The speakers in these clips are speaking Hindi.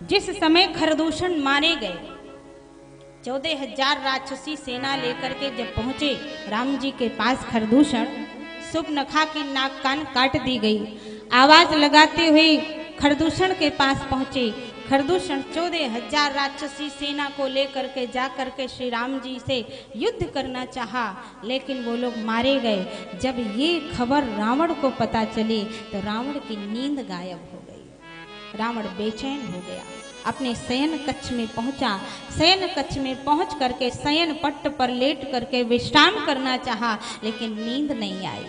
जिस समय खरदूषण मारे गए, 14,000 राक्षसी सेना लेकर के जब पहुंचे राम जी के पास खरदूषण, सुपनखा की नाक कान काट दी गई। आवाज लगाते हुए खरदूषण के पास पहुंचे। खरदूषण 14,000 राक्षसी सेना को लेकर के जाकर के श्री राम जी से युद्ध करना चाहा, लेकिन वो लोग मारे गए। जब ये खबर रावण को पता चली तो रावण की नींद गायब हो गई। रावण बेचैन हो गया, अपने शयन कक्ष में पहुंचा। शयन कक्ष में पहुंच करके शयन पट्ट पर लेट करके विश्राम करना चाहा, लेकिन नींद नहीं आई,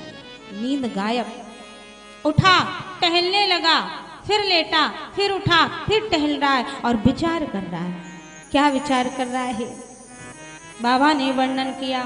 नींद गायब। उठा, टहलने लगा, फिर लेटा, फिर उठा, फिर टहल रहा है और विचार कर रहा है। क्या विचार कर रहा है? बाबा ने वर्णन किया,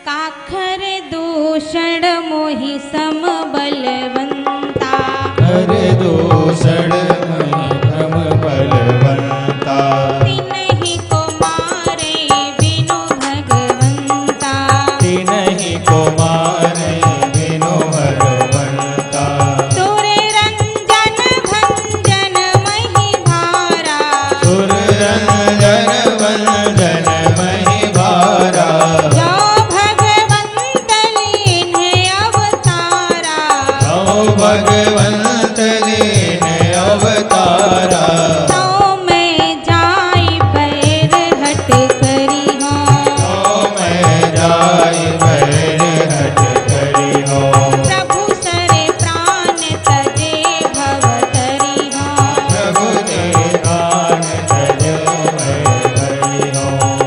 काखर दूषण मोहि सम बलवंता, खर दूषण मोहि सम बलवंता, तिन्हि को मारे बिनु भगवंता, तिन्हि को मारे बिनु भगवंता, तुरे रंजन भंजन महि भारा, सुर रंजन भंजन महि भारा, जो भगवंत लीन्हे अवतारा, जो भगवंत लीन्हे अवतारा, तो मैं जाई पैर हट करी हूँ, तो मैं जाय बैर हट करी हो, प्रभु सरे प्राण तजे भवतरी हूँ, प्रभु ते प्राण तजो मैं हरि हो,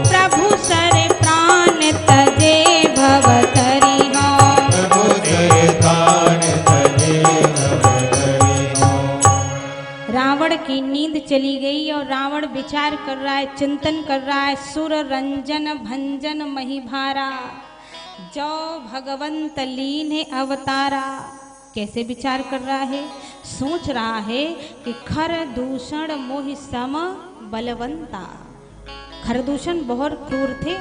प्रभु सरे प्राण तजे भवतरी हूँ। प्रभु ते प्राण तजे मैं हरि हो। रावण की नींद चली गई और रावण विचार कर रहा है, चिंतन कर रहा है, सुर रंजन भंजन मही भारा, जो भगवंत लीन अवतारा। कैसे विचार कर रहा है? सोच रहा है कि खर दूषण मोहि सम बलवंता। खरदूषण बहुत क्रूर थे,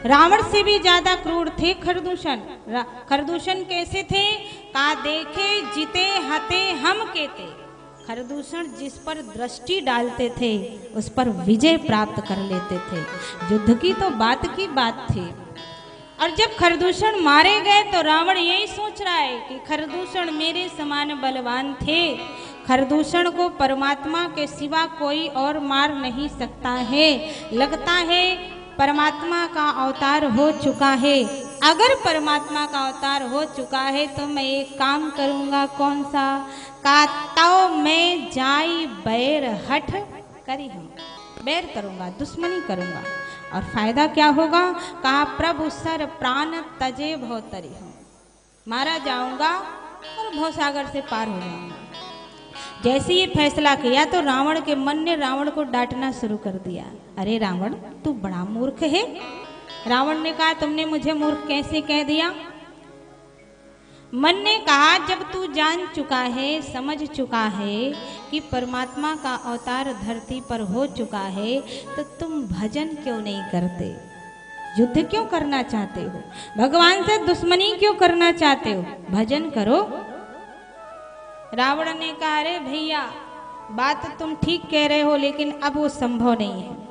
रावण से भी ज्यादा क्रूर थे खरदूषण। खरदूषण कैसे थे? का देखे जीते हते हम केते। खरदूषण जिस पर दृष्टि डालते थे उस पर विजय प्राप्त कर लेते थे। युद्ध की तो बात की बात थी। और जब खरदूषण मारे गए तो रावण यही सोच रहा है कि खरदूषण मेरे समान बलवान थे, खरदूषण को परमात्मा के सिवा कोई और मार नहीं सकता है। लगता है परमात्मा का अवतार हो चुका है। अगर परमात्मा का अवतार हो चुका है तो मैं एक काम करूँगा। कौन सा? का तव मैं जाई बैर हठ करी हूँ, बैर करूँगा, दुश्मनी करूँगा। और फायदा क्या होगा? कहा प्रभु सर प्राण तजे भवतरी हूँ, मारा जाऊंगा और भवसागर से पार हो जाऊंगा। जैसे ये फैसला किया तो रावण के मन ने रावण को डांटना शुरू कर दिया। अरे रावण, तू बड़ा मूर्ख है। रावण ने कहा, तुमने मुझे मूर्ख कैसे कह दिया? मन ने कहा, जब तू जान चुका है, समझ चुका है कि परमात्मा का अवतार धरती पर हो चुका है, तो तुम भजन क्यों नहीं करते? युद्ध क्यों करना चाहते हो? भगवान से दुश्मनी क्यों करना चाहते हो? भजन करो। रावण ने कहा, अरे भैया, बात तुम ठीक कह रहे हो, लेकिन अब वो संभव नहीं है।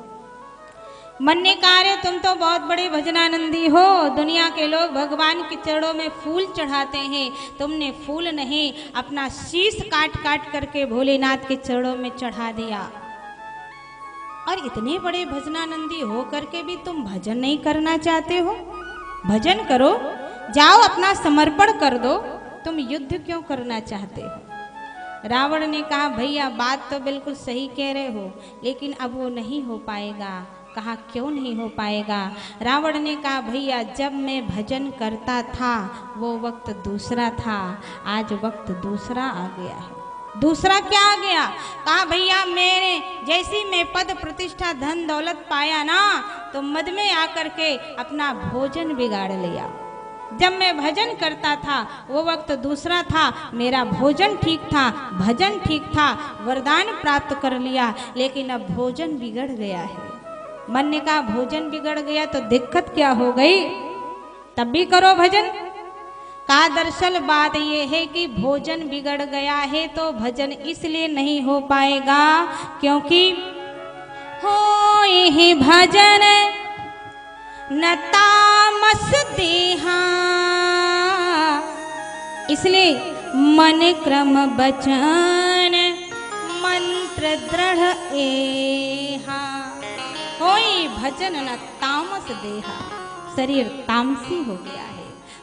मन ने कहा, अरे तुम तो बहुत बड़े भजनानंदी हो, दुनिया के लोग भगवान के चरणों में फूल चढ़ाते हैं, तुमने फूल नहीं अपना शीश काट काट करके भोलेनाथ के चरणों में चढ़ा दिया। और इतने बड़े भजनानंदी हो करके भी तुम भजन नहीं करना चाहते हो? भजन करो, जाओ अपना समर्पण कर दो, तुम युद्ध क्यों करना चाहते हो? रावण ने कहा, भैया बात तो बिल्कुल सही कह रहे हो, लेकिन अब वो नहीं हो पाएगा। कहा, क्यों नहीं हो पाएगा? रावण ने कहा, भैया जब मैं भजन करता था वो वक्त दूसरा था, आज वक्त दूसरा आ गया है। दूसरा क्या आ गया? कहा, भैया मेरे जैसी मैं पद प्रतिष्ठा धन दौलत पाया ना, तो मद में आकर के अपना भोजन बिगाड़ लिया। जब मैं भजन करता था वो वक्त दूसरा था, मेरा भोजन ठीक था, भजन ठीक था, वरदान प्राप्त कर लिया, लेकिन अब भोजन बिगड़ गया है। मन ने कहा, भोजन बिगड़ गया तो दिक्कत क्या हो गई? तब भी करो भजन। का दरअसल बात यह है कि भोजन बिगड़ गया है तो भजन इसलिए नहीं हो पाएगा क्योंकि हो यही भजन न तामस देहा, इसलिए मन क्रम बचन मंत्र दृढ़ एहा। होई भजन न तामस देहा, शरीर तामसी हो गया है,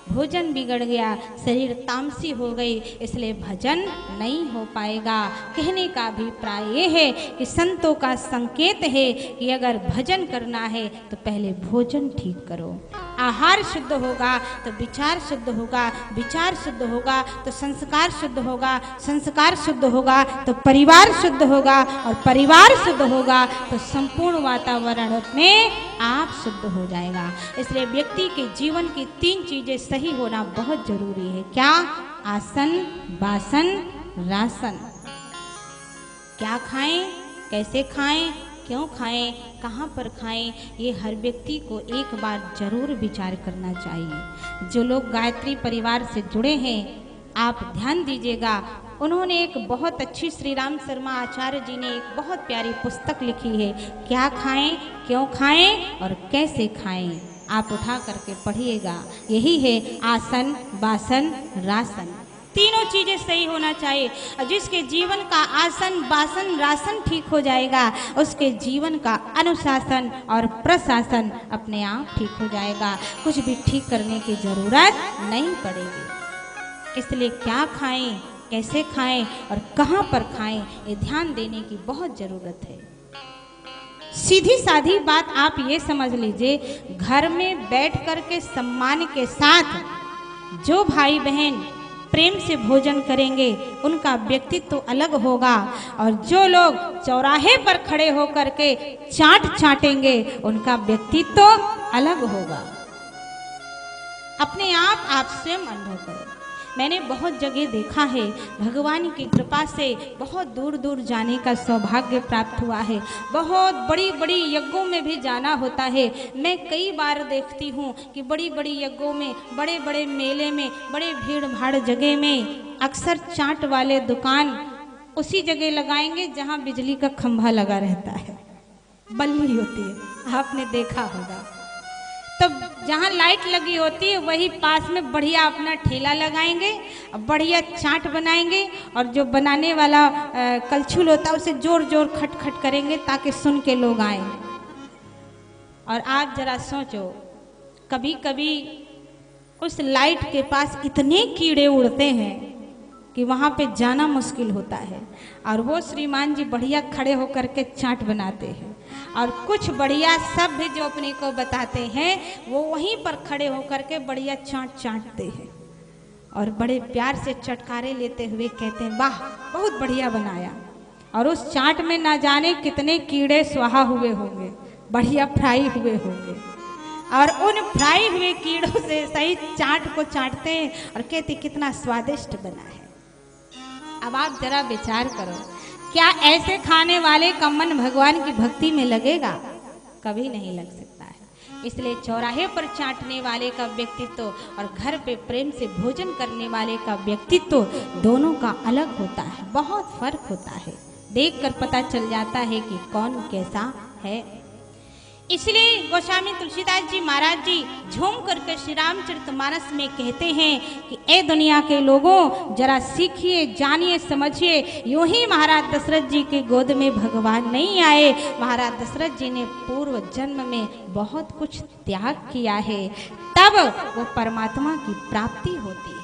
भोजन बिगड़ गया, शरीर तामसी हो गई, इसलिए भजन नहीं हो पाएगा। कहने का अभिप्राय ये है कि संतों का संकेत है कि अगर भजन करना है तो पहले भोजन ठीक करो। आहार शुद्ध होगा तो विचार शुद्ध होगा, विचार शुद्ध होगा तो संस्कार शुद्ध होगा, संस्कार शुद्ध होगा तो परिवार शुद्ध होगा, और परिवार शुद्ध होगा तो संपूर्ण वातावरण में आप शुद्ध हो जाएगा। इसलिए व्यक्ति के जीवन की 3 चीजें सही होना बहुत जरूरी है। क्या? आसन, वासन, रासन। क्या खाएं, कैसे खाएं, क्यों खाएं, कहाँ पर खाएं, ये हर व्यक्ति को एक बार जरूर विचार करना चाहिए। जो लोग गायत्री परिवार से जुड़े हैं आप ध्यान दीजिएगा, उन्होंने एक बहुत अच्छी श्री राम शर्मा आचार्य जी ने एक बहुत प्यारी पुस्तक लिखी है, क्या खाएं, क्यों खाएं और कैसे खाएं। आप उठा करके पढ़िएगा। यही है आसन, वासन, रासन। तीनों चीजें सही होना चाहिए। और जिसके जीवन का आसन, वासन, रासन ठीक हो जाएगा, उसके जीवन का अनुशासन और प्रशासन अपने आप ठीक हो जाएगा। कुछ भी ठीक करने की जरूरत नहीं पड़ेगी। इसलिए क्या खाएं, कैसे खाएं और कहाँ पर खाएं, ये ध्यान देने की बहुत जरूरत है। सीधी साधी बात आप ये समझ लीजिए, घर में बैठ कर के सम्मान के साथ जो भाई बहन प्रेम से भोजन करेंगे उनका व्यक्तित्व तो अलग होगा, और जो लोग चौराहे पर खड़े होकर के चाट चाटेंगे उनका व्यक्तित्व तो अलग होगा। अपने आप स्वयं अनुभव करो। मैंने बहुत जगह देखा है, भगवान की कृपा से बहुत दूर दूर जाने का सौभाग्य प्राप्त हुआ है। बहुत बड़ी बड़ी यज्ञों में भी जाना होता है। मैं कई बार देखती हूँ कि बड़ी बड़ी यज्ञों में, बड़े बड़े मेले में, बड़े भीड़ भाड़ जगह में अक्सर चाट वाले दुकान उसी जगह लगाएंगे जहाँ बिजली का खंभा लगा रहता है, बल्ली होती है, आपने देखा होगा। तो जहाँ लाइट लगी होती है वही पास में बढ़िया अपना ठेला लगाएंगे, बढ़िया चाट बनाएंगे, और जो बनाने वाला कलछुल होता है उसे जोर जोर खट खट करेंगे ताकि सुन के लोग आए। और आप जरा सोचो, कभी कभी उस लाइट के पास इतने कीड़े उड़ते हैं कि वहाँ पे जाना मुश्किल होता है, और वो श्रीमान जी बढ़िया खड़े होकर के चाट बनाते हैं। और कुछ बढ़िया सभ्य जो अपने को बताते हैं वो वहीं पर खड़े होकर के बढ़िया चाट चाटते हैं और बड़े प्यार से चटकारे लेते हुए कहते हैं वाह बहुत बढ़िया बनाया। और उस चाट में ना जाने कितने कीड़े स्वाहा हुए होंगे, बढ़िया फ्राई हुए होंगे, और उन फ्राई हुए कीड़ों से सही चाट को चाटते हैं और कहते कितना स्वादिष्ट बना है। अब आप जरा विचार करो, क्या ऐसे खाने वाले का मन भगवान की भक्ति में लगेगा? कभी नहीं लग सकता है। इसलिए चौराहे पर चाटने वाले का व्यक्तित्व और घर पे प्रेम से भोजन करने वाले का व्यक्तित्व दोनों का अलग होता है, बहुत फर्क होता है। देखकर पता चल जाता है कि कौन कैसा है। इसलिए गोस्वामी तुलसीदास जी महाराज जी झूम करके श्री रामचरितमानस में कहते हैं कि ए दुनिया के लोगों जरा सीखिए, जानिए, समझिए। यूं ही महाराज दशरथ जी के गोद में भगवान नहीं आए, महाराज दशरथ जी ने पूर्व जन्म में बहुत कुछ त्याग किया है, तब वो परमात्मा की प्राप्ति होती है।